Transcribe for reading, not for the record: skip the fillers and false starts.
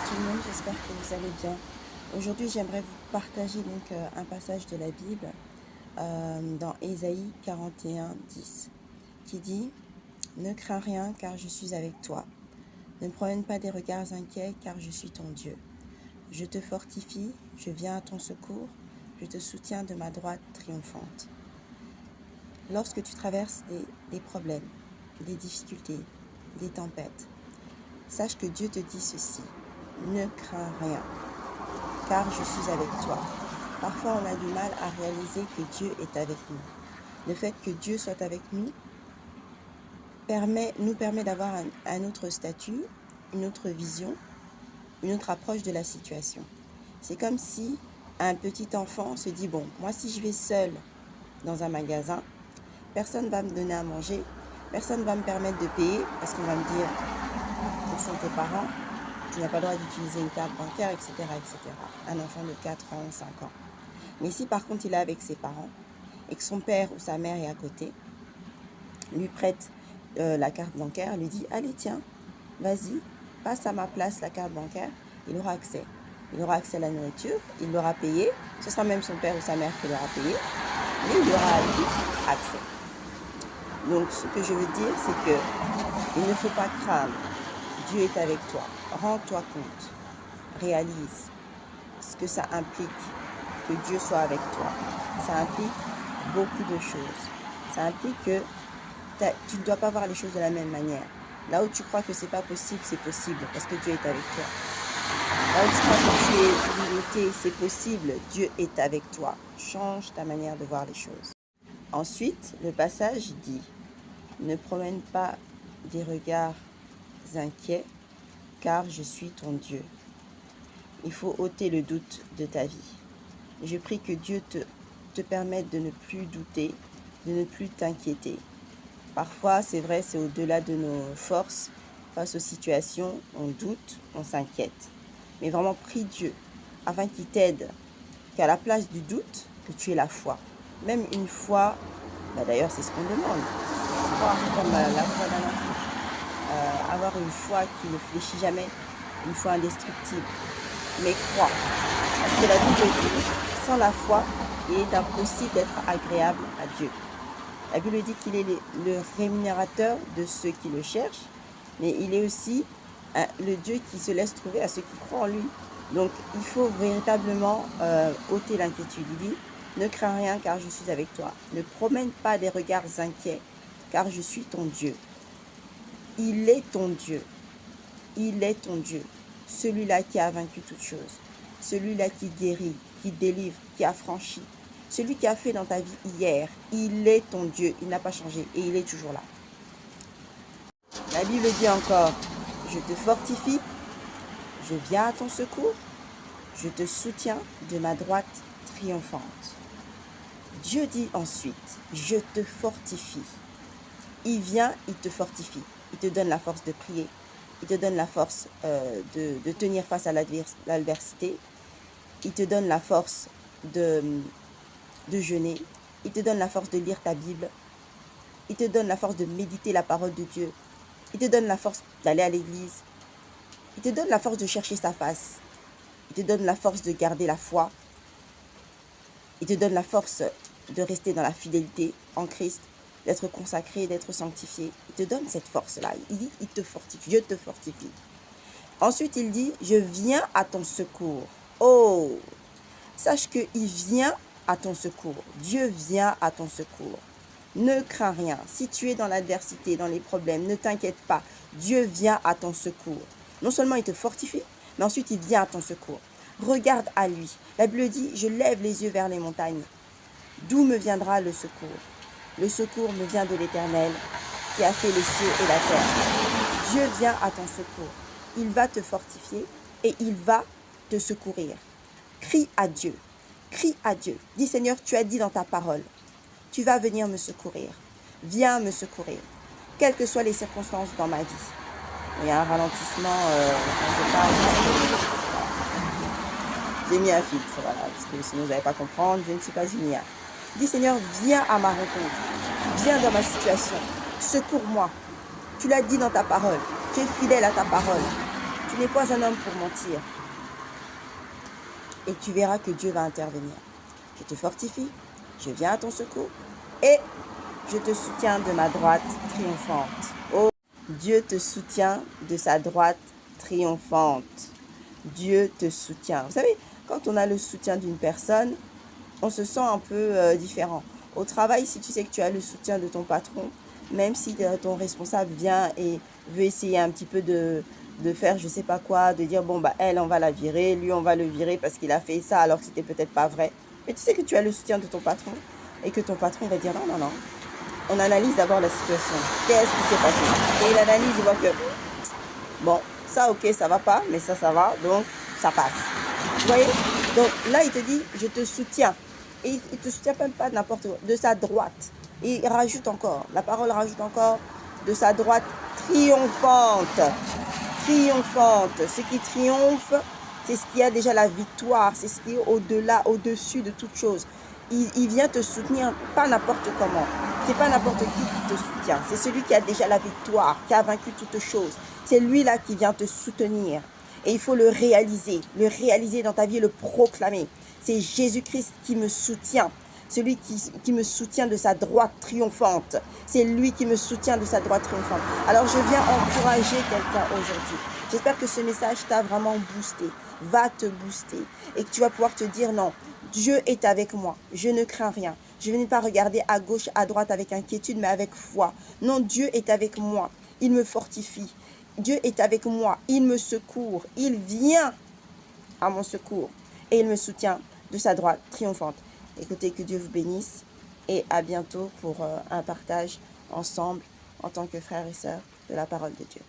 tout le monde, j'espère que vous allez bien. Aujourd'hui, j'aimerais vous partager un passage de la Bible dans Ésaïe 41:10 qui dit « Ne crains rien car je suis avec toi. Ne promène pas des regards inquiets car je suis ton Dieu. Je te fortifie, je viens à ton secours, je te soutiens de ma droite triomphante. » Lorsque tu traverses des problèmes, des difficultés, des tempêtes, sache que Dieu te dit ceci. Ne crains rien, car je suis avec toi. Parfois, on a du mal à réaliser que Dieu est avec nous. Le fait que Dieu soit avec nous nous permet d'avoir un autre statut, une autre vision, une autre approche de la situation. C'est comme si un petit enfant se dit, bon, moi si je vais seul dans un magasin, personne ne va me donner à manger, personne ne va me permettre de payer, parce qu'on va me dire, où sont tes parents? Tu n'as pas le droit d'utiliser une carte bancaire, etc., etc. Un enfant de 4 ans, 5 ans. Mais si par contre il est avec ses parents et que son père ou sa mère est à côté, lui prête la carte bancaire, lui dit « Allez, tiens, vas-y, passe à ma place la carte bancaire », il aura accès. Il aura accès à la nourriture, il l'aura payé, ce sera même son père ou sa mère qui l'aura payé, mais il aura lui accès. Donc ce que je veux dire, c'est que il ne faut pas craindre. Dieu est avec toi. Rends-toi compte. Réalise ce que ça implique que Dieu soit avec toi. Ça implique beaucoup de choses. Ça implique que tu ne dois pas voir les choses de la même manière. Là où tu crois que c'est pas possible, c'est possible parce que Dieu est avec toi. Là où tu crois que tu es limité, c'est possible. Dieu est avec toi. Change ta manière de voir les choses. Ensuite, le passage dit « Ne promène pas des regards inquiets, car je suis ton Dieu. » Il faut ôter le doute de ta vie. Je prie que Dieu te permette de ne plus douter, de ne plus t'inquiéter. Parfois, c'est vrai, c'est au-delà de nos forces. Face aux situations, on doute, on s'inquiète. Mais vraiment, prie Dieu afin qu'il t'aide, qu'à la place du doute, que tu aies la foi. Même une foi, d'ailleurs, c'est ce qu'on demande. Croire comme la foi d'un enfant. Avoir une foi qui ne fléchit jamais, une foi indestructible. Mais crois. Parce que la Bible dit, sans la foi, il est impossible d'être agréable à Dieu. La Bible dit qu'il est le rémunérateur de ceux qui le cherchent, mais il est aussi le Dieu qui se laisse trouver à ceux qui croient en lui. Donc, il faut véritablement ôter l'inquiétude. Il dit, ne crains rien car je suis avec toi. Ne promène pas des regards inquiets car je suis ton Dieu. Il est ton Dieu. Il est ton Dieu. Celui-là qui a vaincu toutes choses. Celui-là qui guérit, qui délivre, qui affranchit. Celui qui a fait dans ta vie hier. Il est ton Dieu. Il n'a pas changé et il est toujours là. La Bible dit encore, je te fortifie, je viens à ton secours, je te soutiens de ma droite triomphante. Dieu dit ensuite, je te fortifie. Il vient, il te fortifie. Il te donne la force de prier. Il te donne la force de tenir face à l'adversité. Il te donne la force de jeûner. Il te donne la force de lire ta Bible. Il te donne la force de méditer la parole de Dieu. Il te donne la force d'aller à l'église. Il te donne la force de chercher sa face. Il te donne la force de garder la foi. Il te donne la force de rester dans la fidélité en Christ, d'être consacré, d'être sanctifié. Il te donne cette force-là. Il dit, il te fortifie. Dieu te fortifie. Ensuite, il dit, je viens à ton secours. Oh! Sache qu'il vient à ton secours. Dieu vient à ton secours. Ne crains rien. Si tu es dans l'adversité, dans les problèmes, ne t'inquiète pas. Dieu vient à ton secours. Non seulement il te fortifie, mais ensuite il vient à ton secours. Regarde à lui. La Bible dit, je lève les yeux vers les montagnes. D'où me viendra le secours? Le secours me vient de l'Éternel qui a fait les cieux et la terre. Dieu vient à ton secours. Il va te fortifier et il va te secourir. Crie à Dieu. Crie à Dieu. Dis Seigneur, tu as dit dans ta parole, tu vas venir me secourir. Viens me secourir. Quelles que soient les circonstances dans ma vie. Il y a un ralentissement quand je parle. J'ai mis un filtre, voilà, parce que sinon vous n'allez pas comprendre, je ne suis pas une IA. Dis Seigneur, viens à ma rencontre. Viens dans ma situation. Secours-moi. Tu l'as dit dans ta parole. Tu es fidèle à ta parole. Tu Tu n'es pas un homme pour mentir. Et tu verras que Dieu va intervenir. Je te fortifie, je viens à ton secours et je te soutiens de ma droite triomphante. Oh, Dieu te soutient de sa droite triomphante. Dieu te soutient. Vous savez, quand on a le soutien d'une personne, on se sent un peu différent. Au travail, si tu sais que tu as le soutien de ton patron, même si ton responsable vient et veut essayer un petit peu de faire je sais pas quoi, de dire bon bah elle on va la virer, lui on va le virer parce qu'il a fait ça alors que c'était peut-être pas vrai. Mais tu sais que tu as le soutien de ton patron et que ton patron va dire non, non, non. On analyse d'abord la situation. Qu'est-ce qui s'est passé? Et il analyse, il voit que bon, ça ok, ça va pas, mais ça va, donc ça passe. Vous voyez? Donc là, il te dit, je te soutiens. Et il te soutient même pas n'importe quoi, de sa droite. Et il rajoute encore, la parole rajoute encore, de sa droite triomphante. Triomphante. Ce qui triomphe, c'est ce qui a déjà la victoire, c'est ce qui est au-delà, au-dessus de toute chose. Il vient te soutenir, pas n'importe comment. C'est pas n'importe qui te soutient. C'est celui qui a déjà la victoire, qui a vaincu toutes choses. C'est lui-là qui vient te soutenir. Et il faut le réaliser dans ta vie et le proclamer. C'est Jésus-Christ qui me soutient. Celui qui me soutient de sa droite triomphante. C'est lui qui me soutient de sa droite triomphante. Alors je viens encourager quelqu'un aujourd'hui. J'espère que ce message t'a vraiment boosté, va te booster. Et que tu vas pouvoir te dire non, Dieu est avec moi, je ne crains rien. Je ne vais pas regarder à gauche, à droite avec inquiétude, mais avec foi. Non, Dieu est avec moi, il me fortifie. Dieu est avec moi, il me secourt, il vient à mon secours et il me soutient de sa droite triomphante. Écoutez, que Dieu vous bénisse et à bientôt pour un partage ensemble en tant que frères et sœurs de la parole de Dieu.